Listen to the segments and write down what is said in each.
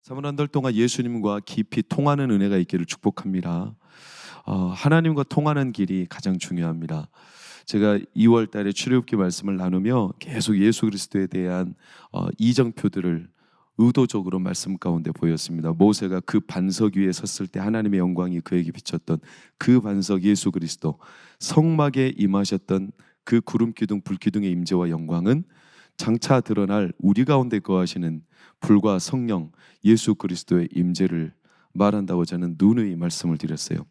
3월 한 달 동안 예수님과 깊이 통하는 은혜가 있기를 축복합니다. 하나님과 통하는 길이 가장 중요합니다. 제가 2월 달에 출애굽기 말씀을 나누며 계속 예수 그리스도에 대한 이정표들을 의도적으로 말씀 가운데 보였습니다. 모세가 그 반석 위에 섰을 때 하나님의 영광이 그에게 비쳤던 그 반석 예수 그리스도, 성막에 임하셨던 그 구름 기둥 불 기둥의 임재와 영광은 장차 드러날 우리 가운데 거하시는 불과 성령 예수 그리스도의 임재를 말한다고 저는 누누이 말씀을 드렸어요.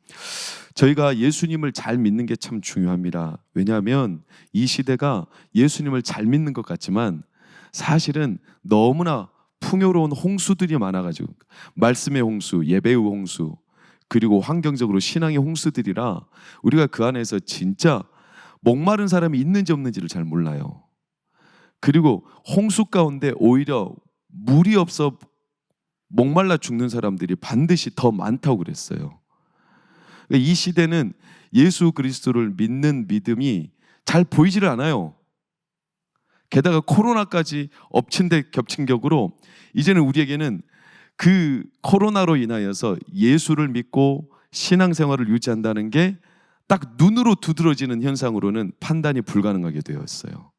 저희가 예수님을 잘 믿는 게 참 중요합니다. 왜냐하면 이 시대가 예수님을 잘 믿는 것 같지만 사실은 너무나 풍요로운 홍수들이 많아가지고, 말씀의 홍수, 예배의 홍수, 그리고 환경적으로 신앙의 홍수들이라 우리가 그 안에서 진짜 목마른 사람이 있는지 없는지를 잘 몰라요. 그리고 홍수 가운데 오히려 물이 없어 목말라 죽는 사람들이 반드시 더 많다고 그랬어요. 이 시대는 예수 그리스도를 믿는 믿음이 잘 보이지를 않아요. 게다가 코로나까지 겹친 격으로 이제는 우리에게는 그 코로나로 인하여서 예수를 믿고 신앙생활을 유지한다는 게 딱 눈으로 두드러지는 현상으로는 판단이 불가능하게 되었어요.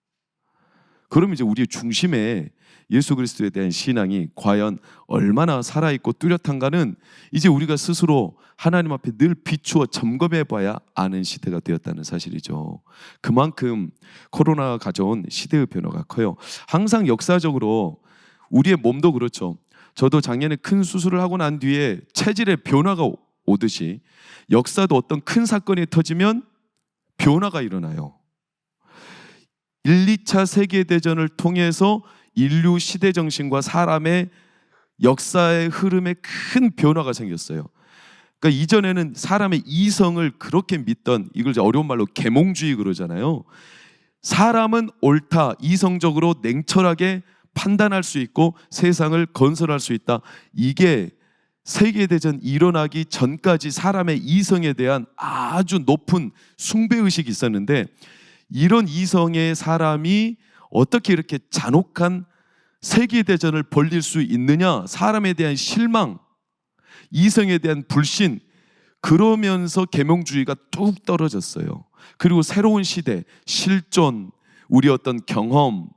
그럼 이제 우리의 중심에 예수 그리스도에 대한 신앙이 과연 얼마나 살아있고 뚜렷한가는 이제 우리가 스스로 하나님 앞에 늘 비추어 점검해 봐야 아는 시대가 되었다는 사실이죠. 그만큼 코로나가 가져온 시대의 변화가 커요. 항상 역사적으로 우리의 몸도 그렇죠. 저도 작년에 큰 수술을 하고 난 뒤에 체질의 변화가 오듯이 역사도 어떤 큰 사건이 터지면 변화가 일어나요. 1, 2차 세계대전을 통해서 인류 시대 정신과 사람의 역사의 흐름에 큰 변화가 생겼어요. 그러니까 이전에는 사람의 이성을 그렇게 믿던, 이걸 어려운 말로 계몽주의 그러잖아요. 사람은 옳다, 이성적으로 냉철하게 판단할 수 있고 세상을 건설할 수 있다. 이게 세계대전 일어나기 전까지 사람의 이성에 대한 아주 높은 숭배의식이 있었는데, 이런 이성의 사람이 어떻게 이렇게 잔혹한 세계대전을 벌릴 수 있느냐, 사람에 대한 실망, 이성에 대한 불신, 그러면서 계몽주의가 뚝 떨어졌어요. 그리고 새로운 시대, 실존, 우리의 어떤 경험,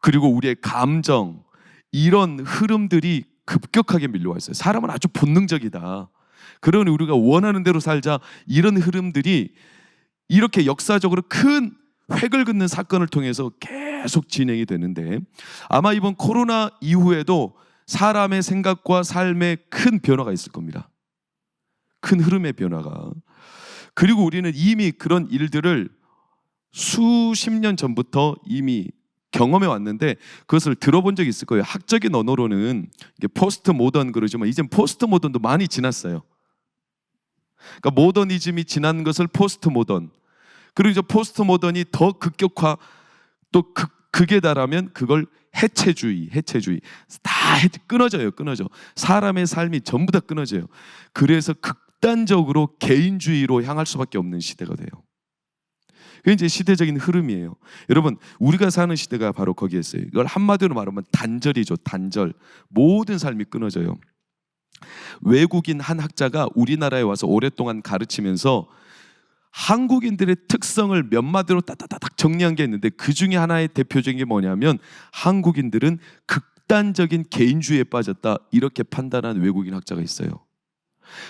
그리고 우리의 감정, 이런 흐름들이 급격하게 밀려와 있어요. 사람은 아주 본능적이다, 그러니 우리가 원하는 대로 살자, 이런 흐름들이 이렇게 역사적으로 큰 획을 긋는 사건을 통해서 계속 진행이 되는데, 아마 이번 코로나 이후에도 사람의 생각과 삶에 큰 변화가 있을 겁니다. 큰 흐름의 변화가. 그리고 우리는 이미 그런 일들을 수십 년 전부터 이미 경험해 왔는데, 그것을 들어본 적이 있을 거예요. 학적인 언어로는 이게 포스트 모던 그러지만 이젠 포스트 모던도 많이 지났어요. 그러니까 모더니즘이 지난 것을 포스트 모던, 그리고 이제 포스트 모던이 더 급격화, 또 극에 달하면 그걸 해체주의 다 끊어져요. 사람의 삶이 전부 다 끊어져요. 그래서 극단적으로 개인주의로 향할 수밖에 없는 시대가 돼요. 그게 이제 시대적인 흐름이에요. 여러분, 우리가 사는 시대가 바로 거기에 있어요. 이걸 한마디로 말하면 단절이죠. 단절. 모든 삶이 끊어져요. 외국인 한 학자가 우리나라에 와서 오랫동안 가르치면서 한국인들의 특성을 몇 마디로 따다다닥 정리한 게 있는데, 그 중에 하나의 대표적인 게 뭐냐면 한국인들은 극단적인 개인주의에 빠졌다, 이렇게 판단한 외국인 학자가 있어요.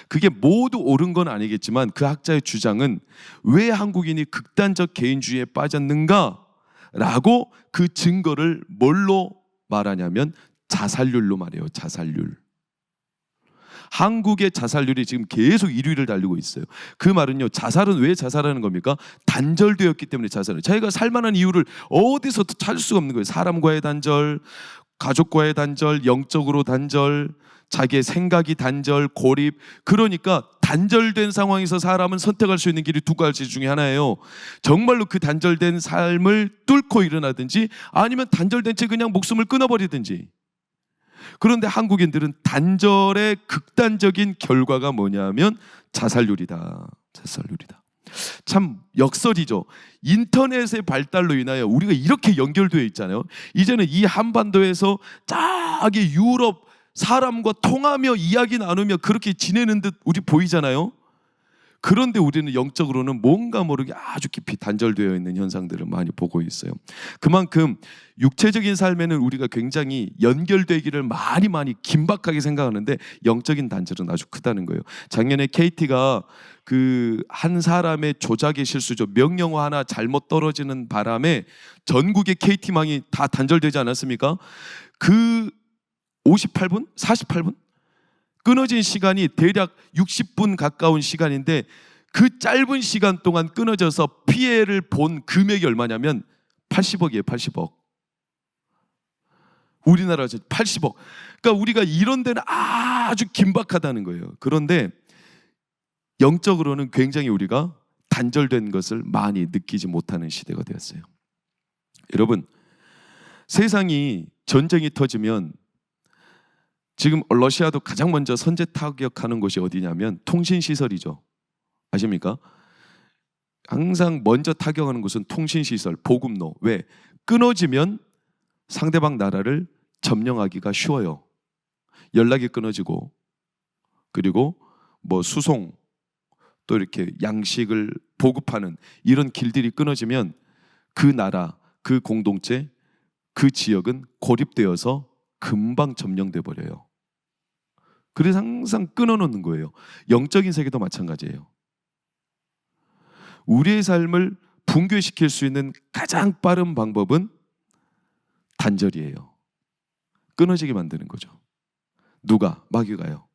그게 모두 옳은 건 아니겠지만 그 학자의 주장은 왜 한국인이 극단적 개인주의에 빠졌는가 라고 그 증거를 뭘로 말하냐면 자살률로 말해요. 자살률. 한국의 자살률이 지금 계속 1위를 달리고 있어요. 그 말은요, 자살은 왜 자살하는 겁니까? 단절되었기 때문에 자살을. 자기가 살만한 이유를 어디서도 찾을 수가 없는 거예요. 사람과의 단절, 가족과의 단절, 영적으로 단절, 자기의 생각이 단절, 고립. 그러니까 단절된 상황에서 사람은 선택할 수 있는 길이 두 가지 중에 하나예요. 정말로 그 단절된 삶을 뚫고 일어나든지, 아니면 단절된 채 그냥 목숨을 끊어버리든지. 그런데 한국인들은 단절의 극단적인 결과가 뭐냐면 자살률이다. 참 역설이죠. 인터넷의 발달로 인하여 우리가 이렇게 연결되어 있잖아요. 이제는 이 한반도에서 저기 유럽 사람과 통하며 이야기 나누며 그렇게 지내는 듯 우리 보이잖아요. 그런데 우리는 영적으로는 뭔가 모르게 아주 깊이 단절되어 있는 현상들을 많이 보고 있어요. 그만큼 육체적인 삶에는 우리가 굉장히 연결되기를 많이 긴박하게 생각하는데 영적인 단절은 아주 크다는 거예요. 작년에 KT가 그 한 사람의 조작의 실수죠. 명령어 하나 잘못 떨어지는 바람에 전국의 KT망이 다 단절되지 않았습니까? 그 58분? 48분? 끊어진 시간이 대략 60분 가까운 시간인데 그 짧은 시간 동안 끊어져서 피해를 본 금액이 얼마냐면 80억이에요. 80억. 우리나라에서 80억. 그러니까 우리가 이런 데는 아주 긴박하다는 거예요. 그런데 영적으로는 굉장히 우리가 단절된 것을 많이 느끼지 못하는 시대가 되었어요. 여러분, 세상이 전쟁이 터지면 지금 러시아도 가장 먼저 선제 타격하는 곳이 어디냐면 통신시설이죠. 아십니까? 항상 먼저 타격하는 곳은 통신시설, 보급로. 왜? 끊어지면 상대방 나라를 점령하기가 쉬워요. 연락이 끊어지고, 그리고 뭐 수송, 또 이렇게 양식을 보급하는 이런 길들이 끊어지면 그 나라, 그 공동체, 그 지역은 고립되어서 금방 점령돼 버려요. 그래서 항상 끊어놓는 거예요. 영적인 세계도 마찬가지예요. 우리의 삶을 붕괴시킬 수 있는 가장 빠른 방법은 단절이에요. 끊어지게 만드는 거죠. 누가? 마귀가요.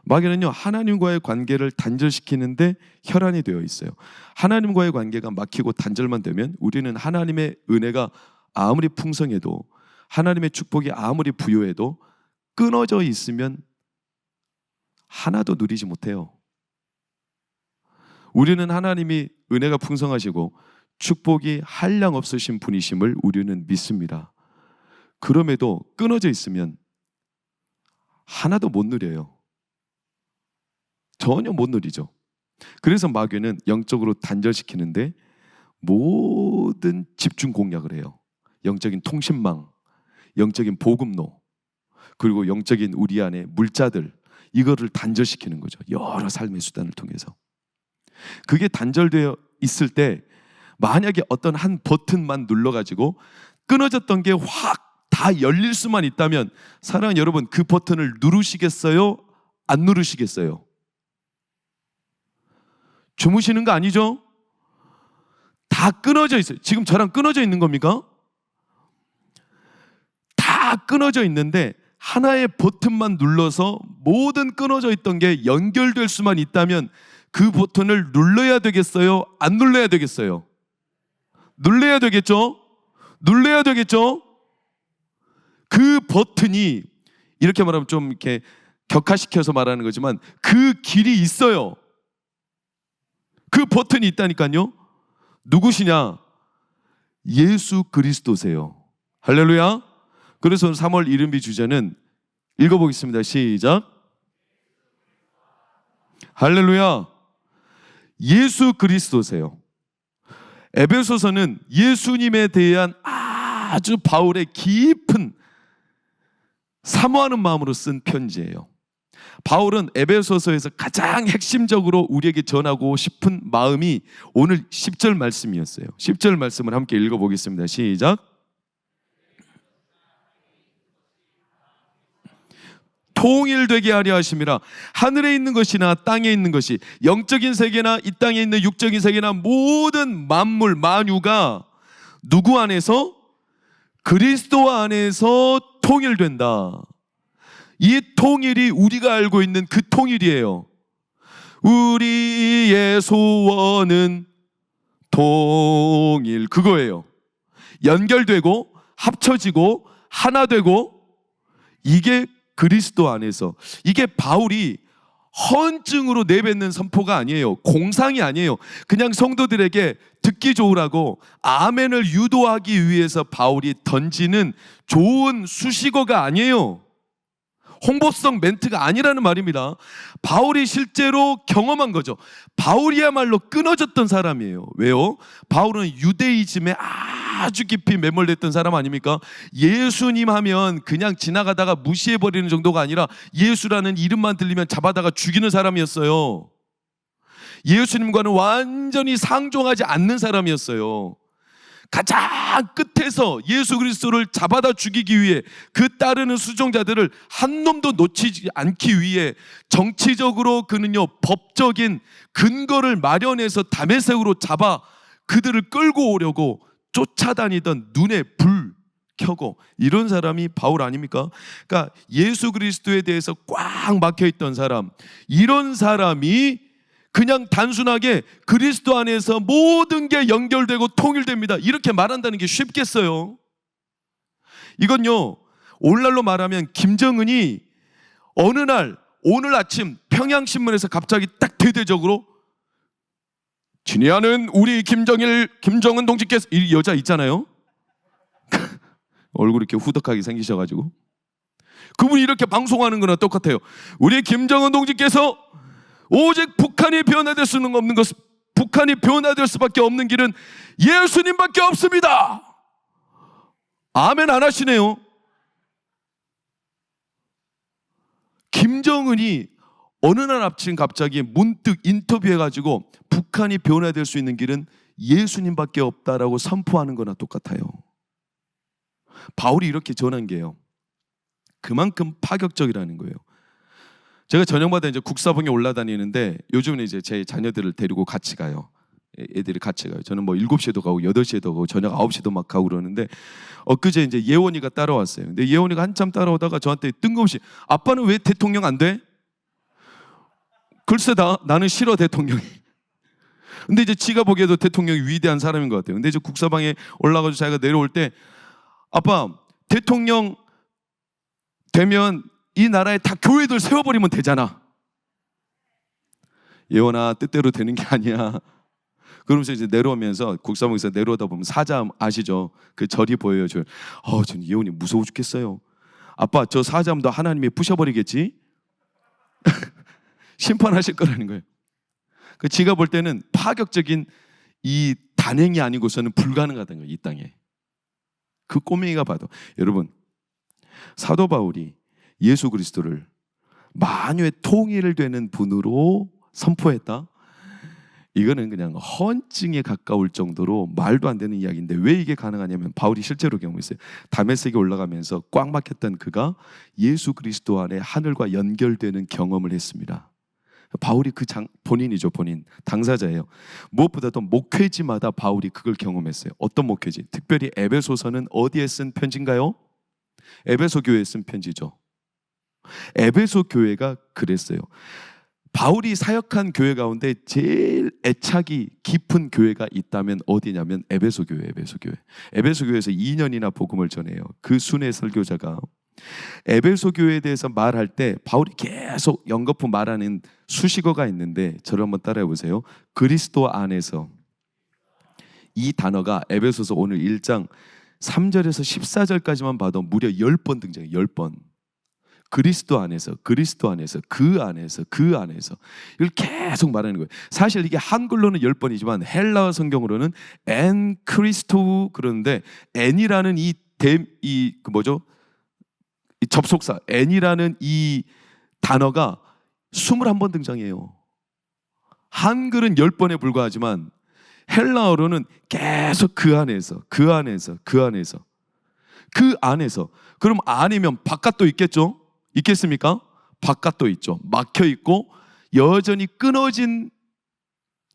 마귀는요, 하나님과의 관계를 단절시키는데 혈안이 되어 있어요. 하나님과의 관계가 막히고 단절만 되면 우리는 하나님의 은혜가 아무리 풍성해도, 하나님의 축복이 아무리 부요해도 끊어져 있으면 하나도 누리지 못해요. 우리는 하나님이 은혜가 풍성하시고 축복이 한량 없으신 분이심을 우리는 믿습니다. 그럼에도 끊어져 있으면 하나도 못 누려요. 전혀 못 누리죠. 그래서 마귀는 영적으로 단절시키는데 모든 집중 공략을 해요. 영적인 통신망, 영적인 보급로, 그리고 영적인 우리 안에 물자들, 이거를 단절시키는 거죠. 여러 삶의 수단을 통해서. 그게 단절되어 있을 때 만약에 어떤 한 버튼만 눌러가지고 끊어졌던 게 확 다 열릴 수만 있다면, 사랑하는 여러분, 그 버튼을 누르시겠어요? 안 누르시겠어요? 주무시는 거 아니죠? 다 끊어져 있어요. 지금 저랑 끊어져 있는 겁니까? 다 끊어져 있는데 하나의 버튼만 눌러서 모든 끊어져 있던 게 연결될 수만 있다면 그 버튼을 눌러야 되겠어요? 안 눌러야 되겠어요? 눌러야 되겠죠? 눌러야 되겠죠? 그 버튼이, 이렇게 말하면 좀 이렇게 격화시켜서 말하는 거지만 그 길이 있어요. 그 버튼이 있다니까요. 누구시냐? 예수 그리스도세요. 할렐루야. 그래서 3월 이른비 주제는 읽어보겠습니다. 시작. 할렐루야. 예수 그리스도세요. 에베소서는 예수님에 대한 아주 바울의 깊은 사모하는 마음으로 쓴 편지예요. 바울은 에베소서에서 가장 핵심적으로 우리에게 전하고 싶은 마음이 오늘 10절 말씀이었어요. 10절 말씀을 함께 읽어보겠습니다. 시작. 통일되게 하려 하심이라. 하늘에 있는 것이나 땅에 있는 것이, 영적인 세계나 이 땅에 있는 육적인 세계나 모든 만물 만유가 누구 안에서? 그리스도 안에서 통일된다. 이 통일이 우리가 알고 있는 그 통일이에요. 우리의 소원은 통일, 그거예요. 연결되고 합쳐지고 하나 되고, 이게 그리스도 안에서, 이게 바울이 헌증으로 내뱉는 선포가 아니에요. 공상이 아니에요. 그냥 성도들에게 듣기 좋으라고 아멘을 유도하기 위해서 바울이 던지는 좋은 수식어가 아니에요. 홍보성 멘트가 아니라는 말입니다. 바울이 실제로 경험한 거죠. 바울이야말로 끊어졌던 사람이에요. 왜요? 바울은 유대이즘에 아주 깊이 매몰됐던 사람 아닙니까? 예수님 하면 그냥 지나가다가 무시해버리는 정도가 아니라 예수라는 이름만 들리면 잡아다가 죽이는 사람이었어요. 예수님과는 완전히 상종하지 않는 사람이었어요. 가장 끝에서 예수 그리스도를 잡아다 죽이기 위해 그 따르는 수종자들을 한 놈도 놓치지 않기 위해 정치적으로 그는요 법적인 근거를 마련해서 다메섹으로 잡아 그들을 끌고 오려고 쫓아다니던 눈에 불 켜고 이런 사람이 바울 아닙니까? 그러니까 예수 그리스도에 대해서 꽉 막혀있던 사람, 이런 사람이 그냥 단순하게 그리스도 안에서 모든 게 연결되고 통일됩니다 이렇게 말한다는 게 쉽겠어요? 이건요 오늘날로 말하면 김정은이 어느 날 오늘 아침 평양신문에서 갑자기 딱 대대적으로 친애하는 우리 김정은 동지께서, 이 여자 있잖아요 얼굴이 이렇게 후덕하게 생기셔가지고 그분이 이렇게 방송하는 거나 똑같아요. 우리 김정은 동지께서 오직 북한이 변화될 수는 없는 것, 북한이 변화될 수밖에 없는 길은 예수님밖에 없습니다. 아멘 안 하시네요. 김정은이 어느 날 아침 갑자기 문득 인터뷰해가지고 북한이 변화될 수 있는 길은 예수님밖에 없다라고 선포하는 거나 똑같아요. 바울이 이렇게 전한 게요, 그만큼 파격적이라는 거예요. 제가 저녁마다 이제 국사봉에 올라다니는데 요즘은 이제 제 자녀들을 데리고 같이 가요. 애들이 같이 가요. 저는 뭐 7시에도 가고 8시에도 가고 저녁 9시도 막 가고 그러는데 엊그제 이제 예원이가 따라왔어요. 근데 예원이가 한참 따라오다가 저한테 뜬금없이 아빠는 왜 대통령 안 돼? 글쎄 나는 싫어 대통령이. 근데 이제 지가 보기에도 대통령이 위대한 사람인 것 같아요. 근데 이제 국사방에 올라가서 자기가 내려올 때 아빠 대통령 되면 이 나라에 다 교회들 세워버리면 되잖아. 예원아 뜻대로 되는 게 아니야. 그러면서 이제 내려오면서 국사봉에서 내려오다 보면 사자음 아시죠? 그 절이 보여요. 저는 예원이 무서워 죽겠어요. 아빠 저 사자음도 하나님이 부셔버리겠지? 심판하실 거라는 거예요. 그 지가 볼 때는 파격적인 이 단행이 아니고서는 불가능하다는 거예요. 이 땅에. 그 꼬맹이가 봐도. 여러분 사도 바울이 예수 그리스도를 만유의 통일을 되는 분으로 선포했다? 이거는 그냥 헌증에 가까울 정도로 말도 안 되는 이야기인데 왜 이게 가능하냐면 바울이 실제로 경험했어요. 다메섹에 올라가면서 꽉 막혔던 그가 예수 그리스도 안에 하늘과 연결되는 경험을 했습니다. 바울이 본인이죠. 본인 당사자예요. 무엇보다도 목회지마다 바울이 그걸 경험했어요. 어떤 목회지? 특별히 에베소서는 어디에 쓴 편지인가요? 에베소 교회에 쓴 편지죠. 에베소 교회가 그랬어요. 바울이 사역한 교회 가운데 제일 애착이 깊은 교회가 있다면 어디냐면 에베소 교회. 에베소 교회에서 2년이나 복음을 전해요. 그 순회 설교자가 에베소 교회에 대해서 말할 때 바울이 계속 연거푸 말하는 수식어가 있는데 저를 한번 따라해 보세요. 그리스도 안에서, 이 단어가 에베소서 오늘 1장 3절에서 14절까지만 봐도 무려 10번 등장해요. 10번. 그리스도 안에서, 그 안에서 이걸 계속 말하는 거예요. 사실 이게 한글로는 10번이지만 헬라어 성경으로는 엔 크리스토 그러는데 엔이라는 이 접속사 엔이라는 이 단어가 21번 등장해요. 한글은 10번에 불과하지만 헬라어로는 계속 그 안에서. 그럼 안이면 바깥도 있겠죠? 있겠습니까? 바깥도 있죠. 막혀 있고 여전히 끊어진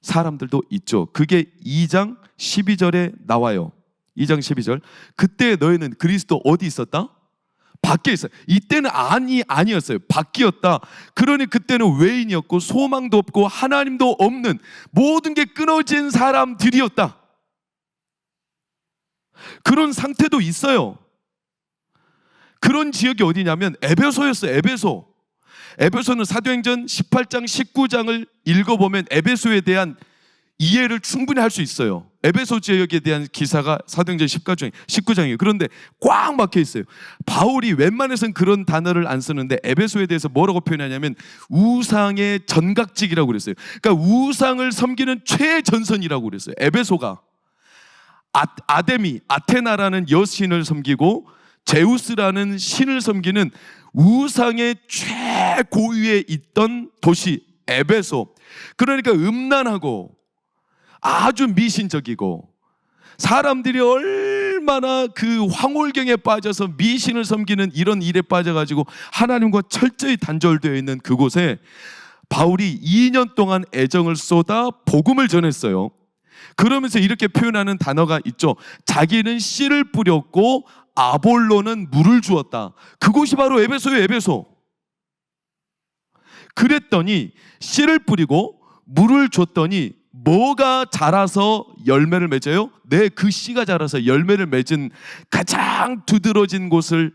사람들도 있죠. 그게 2장 12절에 나와요. 2장 12절. 그때 너희는 그리스도 어디 있었다? 밖에 있어요. 이때는 아니었어요. 밖이었다. 그러니 그때는 외인이었고 소망도 없고 하나님도 없는 모든 게 끊어진 사람들이었다. 그런 상태도 있어요. 그런 지역이 어디냐면 에베소였어요. 에베소는 사도행전 18장 19장을 읽어보면 에베소에 대한 이해를 충분히 할 수 있어요. 에베소 지역에 대한 기사가 사도행전 19장이에요. 그런데 꽉 막혀 있어요. 바울이 웬만해서는 그런 단어를 안 쓰는데 에베소에 대해서 뭐라고 표현하냐면 우상의 전각직이라고 그랬어요. 그러니까 우상을 섬기는 최전선이라고 그랬어요. 에베소가 아데미, 아테나라는 여신을 섬기고 제우스라는 신을 섬기는 우상의 최고위에 있던 도시 에베소. 그러니까 음란하고 아주 미신적이고 사람들이 얼마나 그 황홀경에 빠져서 미신을 섬기는 이런 일에 빠져가지고 하나님과 철저히 단절되어 있는 그곳에 바울이 2년 동안 애정을 쏟아 복음을 전했어요. 그러면서 이렇게 표현하는 단어가 있죠. 자기는 씨를 뿌렸고 아볼로는 물을 주었다. 그곳이 바로 에베소예요. 에베소. 그랬더니 씨를 뿌리고 물을 줬더니 뭐가 자라서 열매를 맺어요? 네, 그 씨가 자라서 열매를 맺은 가장 두드러진 곳을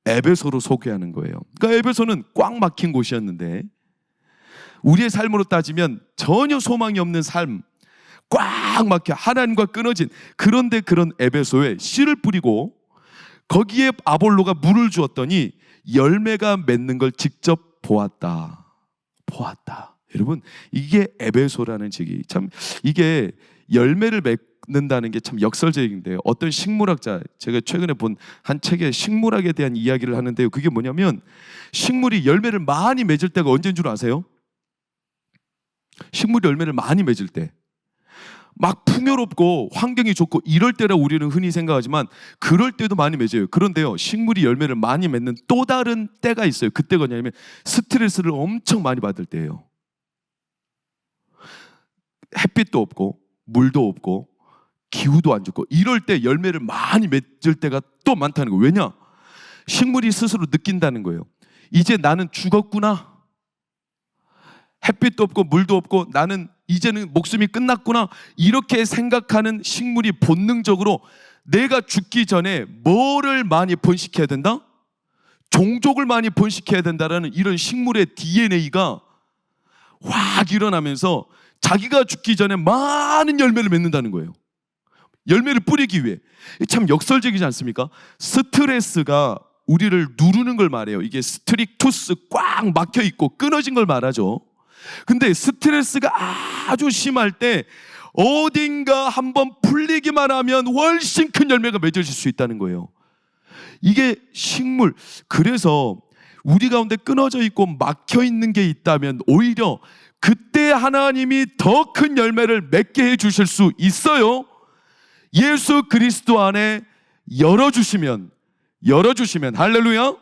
에베소로 소개하는 거예요. 그러니까 에베소는 꽉 막힌 곳이었는데 우리의 삶으로 따지면 전혀 소망이 없는 삶, 꽉 막혀 하나님과 끊어진, 그런데 그런 에베소에 씨를 뿌리고 거기에 아볼로가 물을 주었더니 열매가 맺는 걸 직접 보았다. 여러분, 이게 에베소라는 지기. 참 이게 열매를 맺는다는 게 참 역설적인데요. 어떤 식물학자, 제가 최근에 본 한 책에 식물학에 대한 이야기를 하는데요. 그게 뭐냐면 식물이 열매를 많이 맺을 때가 언제인 줄 아세요? 식물이 열매를 많이 맺을 때 막 풍요롭고 환경이 좋고 이럴 때라 우리는 흔히 생각하지만 그럴 때도 많이 맺어요. 그런데요, 식물이 열매를 많이 맺는 또 다른 때가 있어요. 그때가 뭐냐면 스트레스를 엄청 많이 받을 때예요. 햇빛도 없고 물도 없고 기후도 안 좋고 이럴 때 열매를 많이 맺을 때가 또 많다는 거예요. 왜냐? 식물이 스스로 느낀다는 거예요. 이제 나는 죽었구나. 햇빛도 없고 물도 없고 나는 이제는 목숨이 끝났구나. 이렇게 생각하는 식물이 본능적으로 내가 죽기 전에 뭐를 많이 번식해야 된다? 종족을 많이 번식해야 된다라는 이런 식물의 DNA가 확 일어나면서 자기가 죽기 전에 많은 열매를 맺는다는 거예요. 열매를 뿌리기 위해. 참 역설적이지 않습니까? 스트레스가 우리를 누르는 걸 말해요. 이게 스트릭투스, 꽉 막혀 있고 끊어진 걸 말하죠. 근데 스트레스가 아주 심할 때 어딘가 한번 풀리기만 하면 훨씬 큰 열매가 맺어질 수 있다는 거예요. 이게 식물. 그래서 우리 가운데 끊어져 있고 막혀 있는 게 있다면 오히려 그때 하나님이 더 큰 열매를 맺게 해 주실 수 있어요. 예수 그리스도 안에 열어주시면 할렐루야.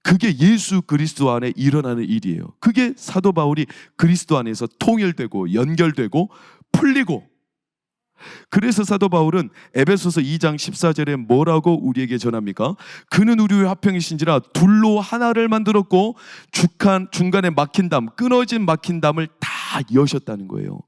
그게 예수 그리스도 안에 일어나는 일이에요. 그게 사도 바울이 그리스도 안에서 통일되고 연결되고 풀리고. 그래서 사도 바울은 에베소서 2장 14절에 뭐라고 우리에게 전합니까? 그는 우리의 화평이신지라 둘로 하나를 만들었고 중간에 막힌 담, 끊어진 막힌 담을 다 여셨다는 거예요.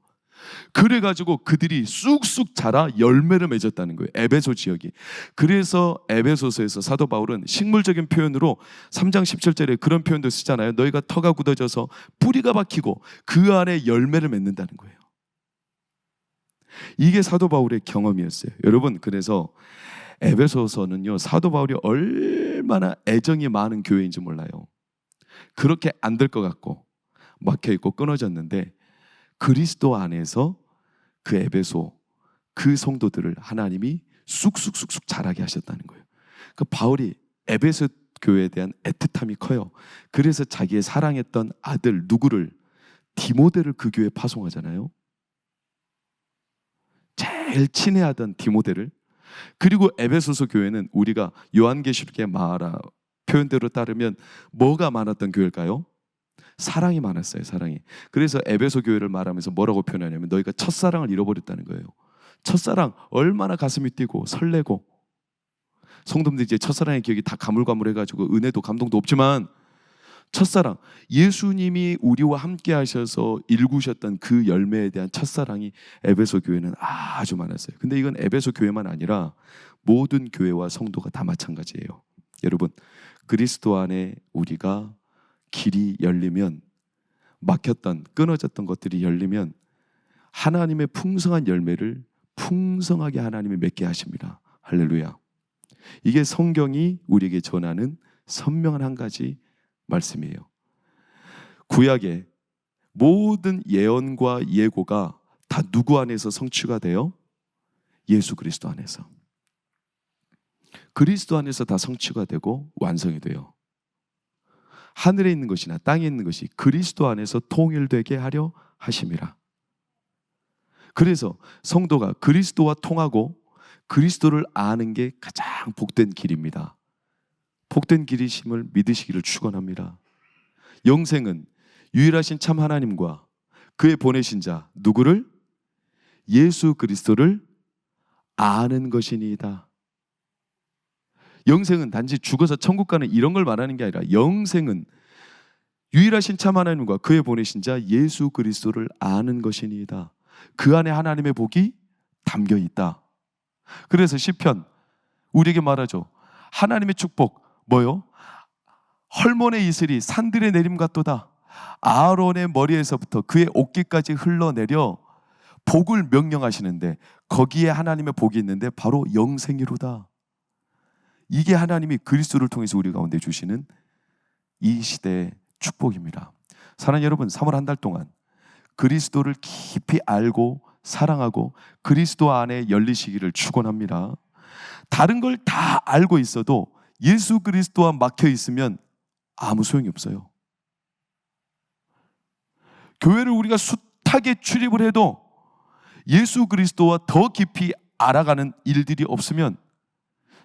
그래가지고 그들이 쑥쑥 자라 열매를 맺었다는 거예요. 에베소 지역이. 그래서 에베소서에서 사도 바울은 식물적인 표현으로 3장 17절에 그런 표현도 쓰잖아요. 너희가 터가 굳어져서 뿌리가 박히고 그 안에 열매를 맺는다는 거예요. 이게 사도 바울의 경험이었어요. 여러분, 그래서 에베소서는요, 사도 바울이 얼마나 애정이 많은 교회인지 몰라요. 그렇게 안 될 것 같고 막혀있고 끊어졌는데 그리스도 안에서 그 에베소, 그 성도들을 하나님이 쑥쑥쑥쑥 자라게 하셨다는 거예요. 그 바울이 에베소 교회에 대한 애틋함이 커요. 그래서 자기의 사랑했던 아들 누구를, 디모데를 그 교회에 파송하잖아요. 제일 친애하던 디모데를. 그리고 에베소서 교회는 우리가 요한계시록의 표현대로 따르면 뭐가 많았던 교회일까요? 사랑이 많았어요. 사랑이. 그래서 에베소 교회를 말하면서 뭐라고 표현하냐면 너희가 첫사랑을 잃어버렸다는 거예요. 첫사랑, 얼마나 가슴이 뛰고 설레고. 성도님들 이제 첫사랑의 기억이 다 가물가물해가지고 은혜도 감동도 없지만 첫사랑, 예수님이 우리와 함께 하셔서 일구셨던 그 열매에 대한 첫사랑이 에베소 교회는 아주 많았어요. 근데 이건 에베소 교회만 아니라 모든 교회와 성도가 다 마찬가지예요. 여러분, 그리스도 안에 우리가 길이 열리면, 막혔던 끊어졌던 것들이 열리면 하나님의 풍성한 열매를 풍성하게 하나님이 맺게 하십니다. 할렐루야. 이게 성경이 우리에게 전하는 선명한 한 가지 말씀이에요. 구약의 모든 예언과 예고가 다 누구 안에서 성취가 돼요? 예수 그리스도 안에서. 그리스도 안에서 다 성취가 되고 완성이 돼요. 하늘에 있는 것이나 땅에 있는 것이 그리스도 안에서 통일되게 하려 하심이라. 그래서 성도가 그리스도와 통하고 그리스도를 아는 게 가장 복된 길입니다. 복된 길이심을 믿으시기를 축원합니다. 영생은 유일하신 참 하나님과 그의 보내신 자 누구를? 예수 그리스도를 아는 것이니이다. 영생은 단지 죽어서 천국 가는 이런 걸 말하는 게 아니라 영생은 유일하신 참 하나님과 그의 보내신 자 예수 그리스도를 아는 것이니이다. 그 안에 하나님의 복이 담겨 있다. 그래서 시편 우리에게 말하죠. 하나님의 축복 뭐요? 헐몬의 이슬이 산들의 내림 같도다. 아론의 머리에서부터 그의 옷깃까지 흘러내려 복을 명령하시는데 거기에 하나님의 복이 있는데 바로 영생이로다. 이게 하나님이 그리스도를 통해서 우리 가운데 주시는 이 시대의 축복입니다. 사랑하는 여러분, 3월 한 달 동안 그리스도를 깊이 알고 사랑하고 그리스도 안에 열리시기를 축원합니다. 다른 걸 다 알고 있어도 예수 그리스도와 막혀 있으면 아무 소용이 없어요. 교회를 우리가 숱하게 출입을 해도 예수 그리스도와 더 깊이 알아가는 일들이 없으면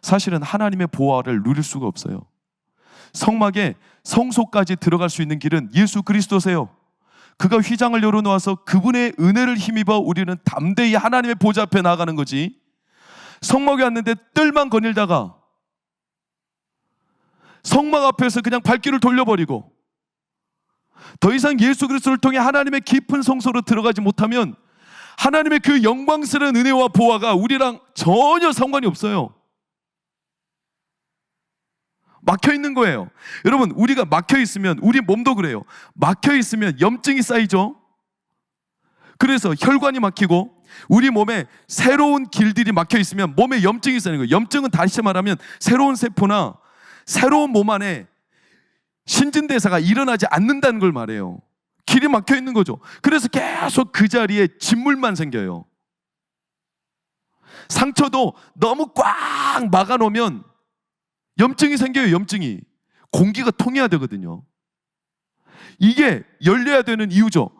사실은 하나님의 보호를 누릴 수가 없어요. 성막에 성소까지 들어갈 수 있는 길은 예수 그리스도세요. 그가 휘장을 열어놓아서 그분의 은혜를 힘입어 우리는 담대히 하나님의 보좌 앞에 나아가는 거지. 성막에 왔는데 뜰만 거닐다가 성막 앞에서 그냥 발길을 돌려버리고 더 이상 예수 그리스도를 통해 하나님의 깊은 성소로 들어가지 못하면 하나님의 그 영광스러운 은혜와 보호가 우리랑 전혀 상관이 없어요. 막혀 있는 거예요. 여러분, 우리가 막혀 있으면 우리 몸도 그래요. 막혀 있으면 염증이 쌓이죠. 그래서 혈관이 막히고 우리 몸에 새로운 길들이 막혀 있으면 몸에 염증이 쌓이는 거예요. 염증은 다시 말하면 새로운 세포나 새로운 몸 안에 신진대사가 일어나지 않는다는 걸 말해요. 길이 막혀 있는 거죠. 그래서 계속 그 자리에 진물만 생겨요. 상처도 너무 꽉 막아놓으면 염증이 생겨요. 염증이. 공기가 통해야 되거든요. 이게 열려야 되는 이유죠.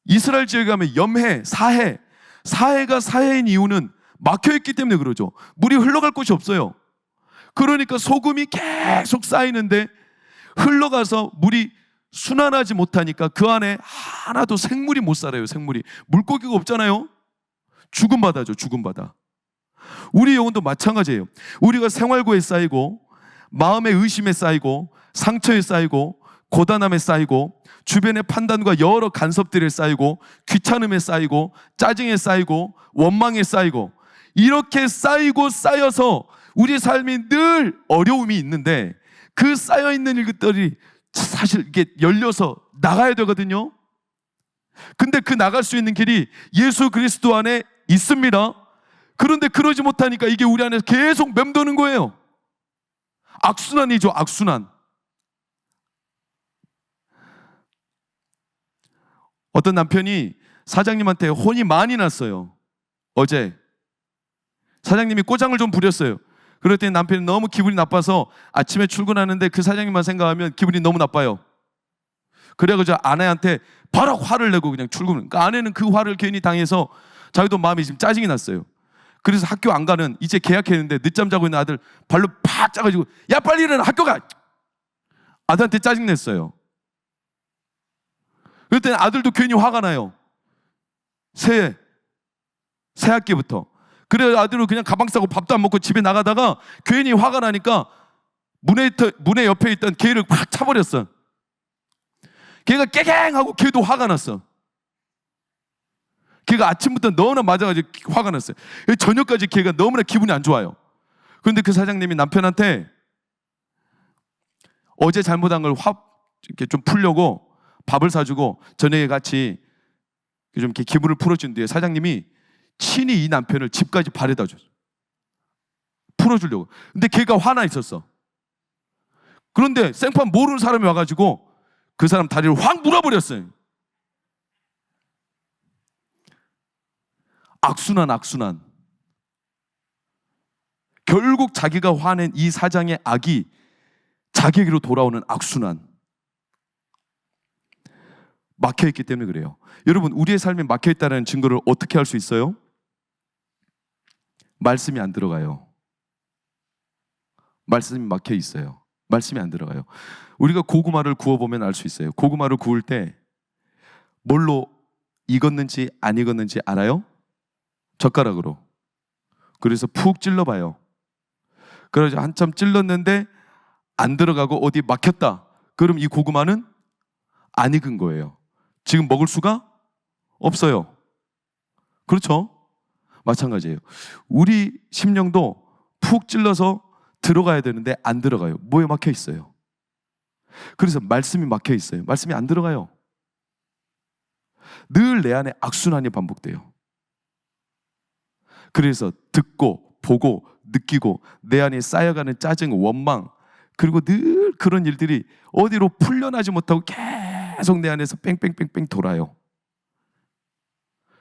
이스라엘 지역에 가면 염해, 사해. 사해가 사해인 이유는 막혀있기 때문에 그러죠. 물이 흘러갈 곳이 없어요. 그러니까 소금이 계속 쌓이는데 흘러가서 물이 순환하지 못하니까 그 안에 하나도 생물이 못 살아요. 생물이. 물고기가 없잖아요. 죽은 바다죠. 죽은 바다. 우리 영혼도 마찬가지예요. 우리가 생활고에 쌓이고 마음의 의심에 쌓이고 상처에 쌓이고 고단함에 쌓이고 주변의 판단과 여러 간섭들에 쌓이고 귀찮음에 쌓이고 짜증에 쌓이고 원망에 쌓이고 이렇게 쌓이고 쌓여서 우리 삶이 늘 어려움이 있는데 그 쌓여있는 일들이 사실 이게 열려서 나가야 되거든요. 근데 그 나갈 수 있는 길이 예수 그리스도 안에 있습니다. 그런데 그러지 못하니까 이게 우리 안에서 계속 맴도는 거예요. 악순환이죠. 악순환. 어떤 남편이 사장님한테 혼이 많이 났어요. 어제 사장님이 꼬장을 좀 부렸어요. 그랬더니 남편이 너무 기분이 나빠서 아침에 출근하는데 그 사장님만 생각하면 기분이 너무 나빠요. 그래가지고 아내한테 바로 화를 내고 그냥 출근을. 그러니까 아내는 그 화를 괜히 당해서 자기도 마음이 지금 짜증이 났어요. 그래서 학교 안 가는, 이제 계약했는데 늦잠 자고 있는 아들 발로 팍 짜가지고 야 빨리 일어나 학교 가! 아들한테 짜증 냈어요. 그랬더니 아들도 괜히 화가 나요. 새 학기부터. 그래 아들은 그냥 가방 싸고 밥도 안 먹고 집에 나가다가 괜히 화가 나니까 문에 옆에 있던 개를 확 차버렸어. 걔가 깨갱하고 걔도 화가 났어. 걔가 아침부터 너무나 맞아가지고 화가 났어요. 저녁까지 걔가 너무나 기분이 안 좋아요. 그런데 그 사장님이 남편한테 어제 잘못한 걸 이렇게 좀 풀려고 밥을 사주고 저녁에 같이 좀 이렇게 기분을 풀어준 뒤에 사장님이 친히 이 남편을 집까지 바래다 줬어. 풀어주려고. 근데 걔가 화나 있었어. 그런데 생판 모르는 사람이 와가지고 그 사람 다리를 확 물어버렸어요. 악순환. 결국 자기가 화낸 이 사장의 악이 자기에게로 돌아오는 악순환. 막혀있기 때문에 그래요. 여러분, 우리의 삶이 막혀있다는 증거를 어떻게 할 수 있어요? 말씀이 안 들어가요. 말씀이 막혀있어요. 말씀이 안 들어가요. 우리가 고구마를 구워보면 알 수 있어요. 고구마를 구울 때 뭘로 익었는지 안 익었는지 알아요? 젓가락으로. 그래서 푹 찔러봐요. 그래서 한참 찔렀는데 안 들어가고 어디 막혔다. 그럼 이 고구마는 안 익은 거예요. 지금 먹을 수가 없어요. 그렇죠? 마찬가지예요. 우리 심령도 푹 찔러서 들어가야 되는데 안 들어가요. 뭐에 막혀 있어요? 그래서 말씀이 막혀 있어요. 말씀이 안 들어가요. 늘 내 안에 악순환이 반복돼요. 그래서 듣고 보고 느끼고 내 안에 쌓여가는 짜증, 원망, 그리고 늘 그런 일들이 어디로 풀려나지 못하고 계속 내 안에서 뺑뺑뺑뺑 돌아요.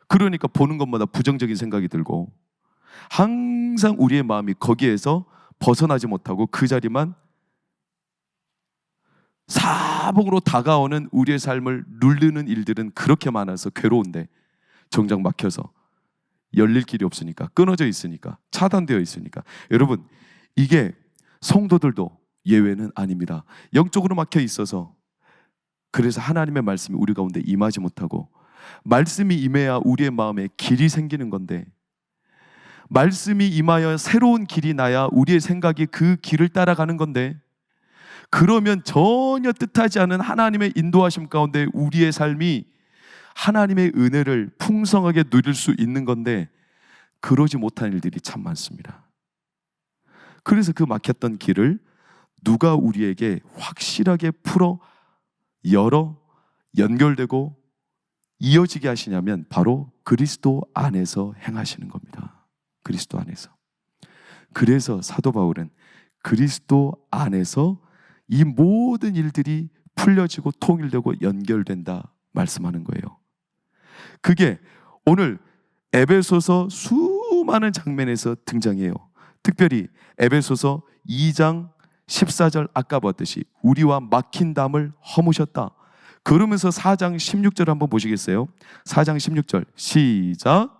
그러니까 보는 것마다 부정적인 생각이 들고 항상 우리의 마음이 거기에서 벗어나지 못하고 그 자리만 사복으로 다가오는 우리의 삶을 누르는 일들은 그렇게 많아서 괴로운데 정작 막혀서 열릴 길이 없으니까, 끊어져 있으니까, 차단되어 있으니까. 여러분, 이게 성도들도 예외는 아닙니다. 영적으로 막혀 있어서 그래서 하나님의 말씀이 우리 가운데 임하지 못하고, 말씀이 임해야 우리의 마음에 길이 생기는 건데, 말씀이 임하여 새로운 길이 나야 우리의 생각이 그 길을 따라가는 건데, 그러면 전혀 뜻하지 않은 하나님의 인도하심 가운데 우리의 삶이 하나님의 은혜를 풍성하게 누릴 수 있는 건데 그러지 못한 일들이 참 많습니다. 그래서 그 막혔던 길을 누가 우리에게 확실하게 풀어 열어 연결되고 이어지게 하시냐면 바로 그리스도 안에서 행하시는 겁니다. 그리스도 안에서. 그래서 사도 바울은 그리스도 안에서 이 모든 일들이 풀려지고 통일되고 연결된다 말씀하는 거예요. 그게 오늘 에베소서 수많은 장면에서 등장해요. 특별히 에베소서 2장 14절 아까 봤듯이 우리와 막힌 담을 허무셨다. 그러면서 4장 16절 한번 보시겠어요? 4장 16절 시작.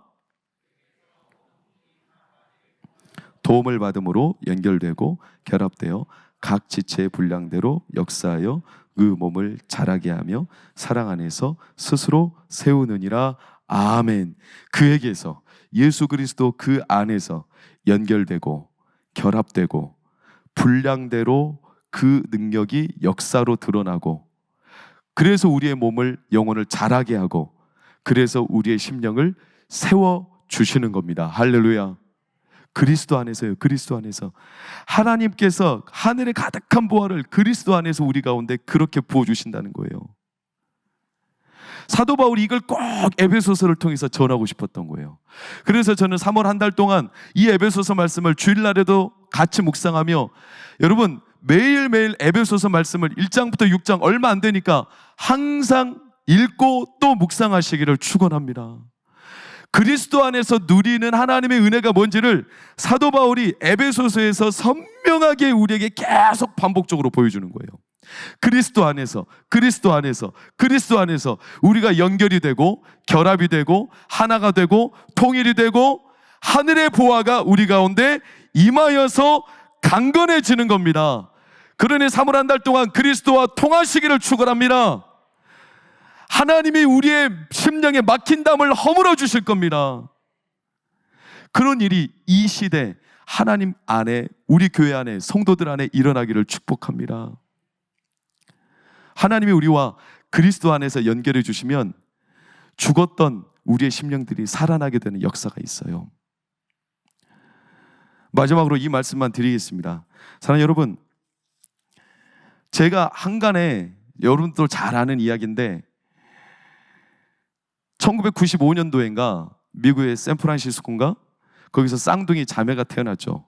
도움을 받음으로 연결되고 결합되어 각 지체의 분량대로 역사하여 그 몸을 자라게 하며 사랑 안에서 스스로 세우느니라. 아멘. 그에게서 예수 그리스도 그 안에서 연결되고 결합되고 분량대로 그 능력이 역사로 드러나고, 그래서 우리의 몸을 영혼을 자라게 하고, 그래서 우리의 심령을 세워주시는 겁니다. 할렐루야. 그리스도 안에서요. 그리스도 안에서 하나님께서 하늘에 가득한 보화를 그리스도 안에서 우리 가운데 그렇게 부어주신다는 거예요. 사도 바울이 이걸 꼭 에베소서를 통해서 전하고 싶었던 거예요. 그래서 저는 3월 한 달 동안 이 에베소서 말씀을 주일날에도 같이 묵상하며, 여러분 매일매일 에베소서 말씀을 1장부터 6장 얼마 안 되니까 항상 읽고 또 묵상하시기를 축원합니다. 그리스도 안에서 누리는 하나님의 은혜가 뭔지를 사도 바울이 에베소서에서 선명하게 우리에게 계속 반복적으로 보여주는 거예요. 그리스도 안에서, 그리스도 안에서, 그리스도 안에서 우리가 연결이 되고 결합이 되고 하나가 되고 통일이 되고 하늘의 보화가 우리 가운데 임하여서 강건해지는 겁니다. 그러니 3월 한 달 동안 그리스도와 통하시기를 축원합니다. 하나님이 우리의 심령에 막힌 담을 허물어 주실 겁니다. 그런 일이 이 시대 하나님 안에, 우리 교회 안에, 성도들 안에 일어나기를 축복합니다. 하나님이 우리와 그리스도 안에서 연결해 주시면 죽었던 우리의 심령들이 살아나게 되는 역사가 있어요. 마지막으로 이 말씀만 드리겠습니다. 사랑하는 여러분, 제가 한간에 여러분도 잘 아는 이야기인데 1995년도인가 미국의 샌프란시스코인가? 거기서 쌍둥이 자매가 태어났죠.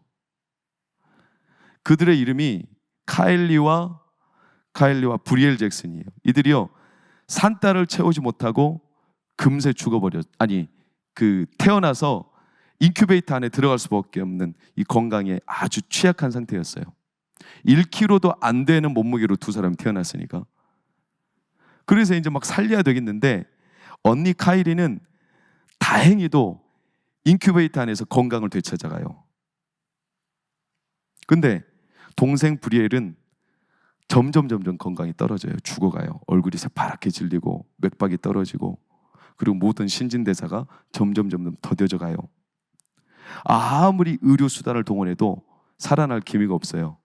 그들의 이름이 카일리와 브리엘 잭슨이에요. 이들이요, 산딸을 채우지 못하고 금세 태어나서 인큐베이터 안에 들어갈 수밖에 없는 이 건강에 아주 취약한 상태였어요. 1kg도 안 되는 몸무게로 두 사람이 태어났으니까. 그래서 이제 막 살려야 되겠는데, 언니 카이리는 다행히도 인큐베이터 안에서 건강을 되찾아가요. 근데 동생 브리엘은 점점 건강이 떨어져요. 죽어가요. 얼굴이 새파랗게 질리고 맥박이 떨어지고, 그리고 모든 신진대사가 점점 더뎌져 가요. 아무리 의료수단을 동원해도 살아날 기미가 없어요.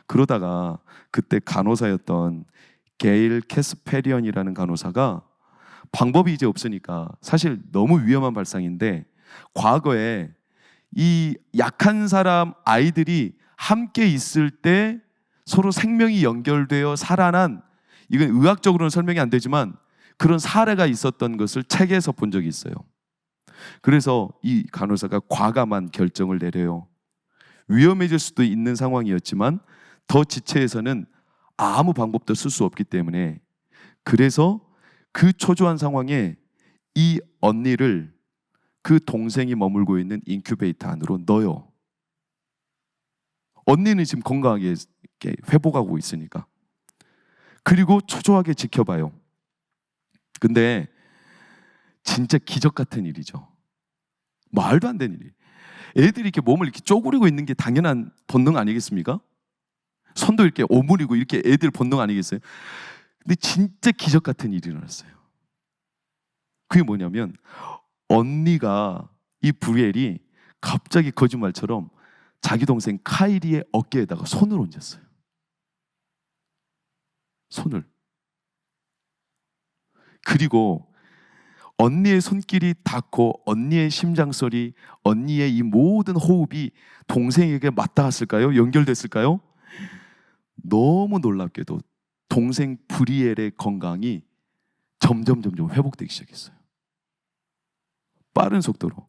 그러다가 그때 간호사였던 게일 캐스페리언이라는 간호사가, 방법이 이제 없으니까 사실 너무 위험한 발상인데, 과거에 이 약한 사람 아이들이 함께 있을 때 서로 생명이 연결되어 살아난, 이건 의학적으로는 설명이 안 되지만 그런 사례가 있었던 것을 책에서 본 적이 있어요. 그래서 이 간호사가 과감한 결정을 내려요. 위험해질 수도 있는 상황이었지만 더 지체해서는 아무 방법도 쓸 수 없기 때문에, 그래서 그 초조한 상황에 이 언니를 그 동생이 머물고 있는 인큐베이터 안으로 넣어요. 언니는 지금 건강하게 회복하고 있으니까. 그리고 초조하게 지켜봐요. 근데 진짜 기적 같은 일이죠. 말도 안 되는 일. 애들이 이렇게 몸을 이렇게 쪼그리고 있는 게 당연한 본능 아니겠습니까? 손도 이렇게 오므리고 이렇게 애들 본능 아니겠어요? 근데 진짜 기적 같은 일이 일어났어요. 그게 뭐냐면, 언니가, 이 브리엘이 갑자기 거짓말처럼 자기 동생 카이리의 어깨에다가 손을 얹었어요. 손을. 그리고 언니의 손길이 닿고 언니의 심장소리, 언니의 이 모든 호흡이 동생에게 맞닿았을까요? 연결됐을까요? 너무 놀랍게도 동생 브리엘의 건강이 점점 회복되기 시작했어요. 빠른 속도로.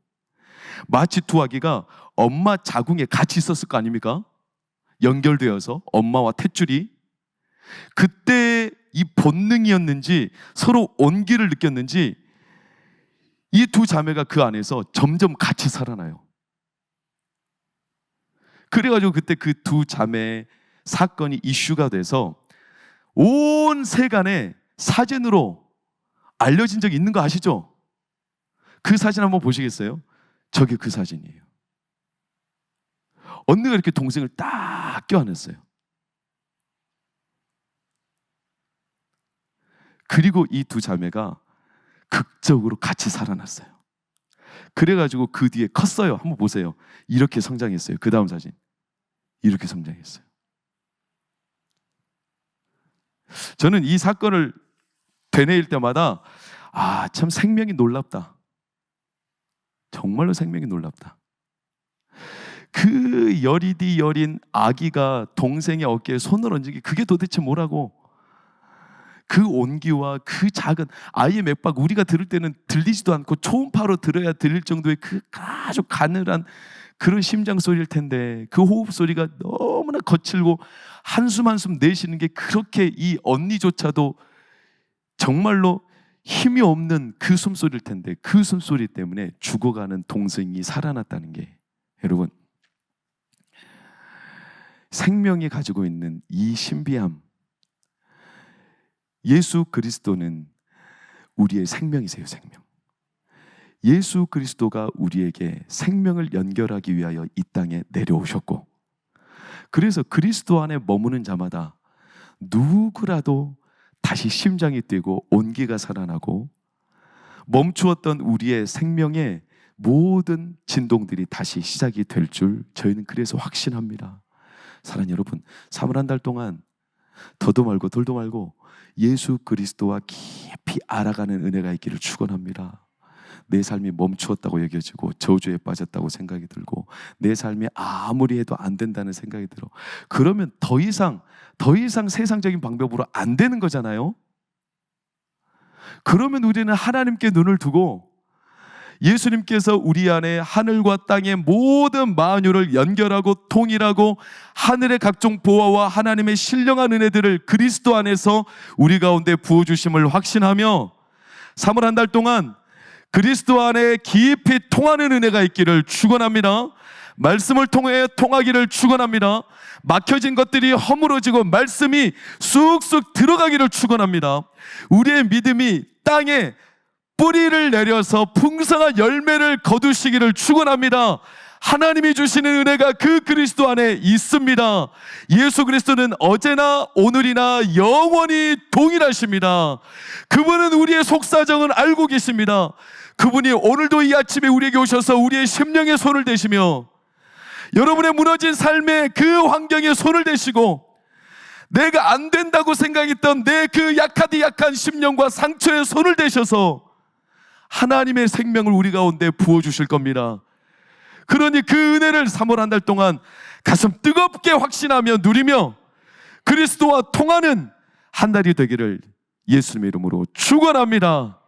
마치 두 아기가 엄마 자궁에 같이 있었을 거 아닙니까? 연결되어서 엄마와 탯줄이. 그때 이 본능이었는지 서로 온기를 느꼈는지 이 두 자매가 그 안에서 점점 같이 살아나요. 그래가지고 그때 그 두 자매의 사건이 이슈가 돼서 온 세간에 사진으로 알려진 적이 있는 거 아시죠? 그 사진 한번 보시겠어요? 저게 그 사진이에요. 언니가 이렇게 동생을 딱 껴안았어요. 그리고 이 두 자매가 극적으로 같이 살아났어요. 그래가지고 그 뒤에 컸어요. 한번 보세요. 이렇게 성장했어요. 그 다음 사진. 이렇게 성장했어요. 저는 이 사건을 되뇌일 때마다 참 생명이 놀랍다. 정말로 생명이 놀랍다. 그 여리디 여린 아기가 동생의 어깨에 손을 얹은 게 그게 도대체 뭐라고. 그 온기와 그 작은 아이의 맥박, 우리가 들을 때는 들리지도 않고 초음파로 들어야 들릴 정도의 그 아주 가늘한 그런 심장 소리일 텐데, 그 호흡 소리가 너무나 거칠고 한숨 한숨 내쉬는 게 그렇게 이 언니조차도 정말로 힘이 없는 그 숨소리일 텐데, 그 숨소리 때문에 죽어가는 동생이 살아났다는 게, 여러분, 생명이 가지고 있는 이 신비함, 예수 그리스도는 우리의 생명이세요. 생명. 예수 그리스도가 우리에게 생명을 연결하기 위하여 이 땅에 내려오셨고, 그래서 그리스도 안에 머무는 자마다 누구라도 다시 심장이 뛰고 온기가 살아나고 멈추었던 우리의 생명의 모든 진동들이 다시 시작이 될 줄 저희는 그래서 확신합니다. 사랑하는 여러분, 3월 동안 더도 말고 덜도 말고 예수 그리스도와 깊이 알아가는 은혜가 있기를 축원합니다. 내 삶이 멈추었다고 여겨지고 저주에 빠졌다고 생각이 들고 내 삶이 아무리 해도 안 된다는 생각이 들어. 그러면 더 이상 세상적인 방법으로 안 되는 거잖아요. 그러면 우리는 하나님께 눈을 두고 예수님께서 우리 안에 하늘과 땅의 모든 만유를 연결하고 통일하고 하늘의 각종 보화와 하나님의 신령한 은혜들을 그리스도 안에서 우리 가운데 부어주심을 확신하며 3월 한 달 동안 그리스도 안에 깊이 통하는 은혜가 있기를 축원합니다. 말씀을 통해 통하기를 축원합니다. 막혀진 것들이 허물어지고 말씀이 쑥쑥 들어가기를 축원합니다. 우리의 믿음이 땅에 뿌리를 내려서 풍성한 열매를 거두시기를 축원합니다. 하나님이 주시는 은혜가 그 그리스도 안에 있습니다. 예수 그리스도는 어제나 오늘이나 영원히 동일하십니다. 그분은 우리의 속사정을 알고 계십니다. 그분이 오늘도 이 아침에 우리에게 오셔서 우리의 심령에 손을 대시며 여러분의 무너진 삶의 그 환경에 손을 대시고 내가 안 된다고 생각했던 내 그 약하디 약한 심령과 상처에 손을 대셔서 하나님의 생명을 우리 가운데 부어주실 겁니다. 그러니 그 은혜를 3월 한 달 동안 가슴 뜨겁게 확신하며 누리며 그리스도와 통하는 한 달이 되기를 예수님의 이름으로 축원합니다.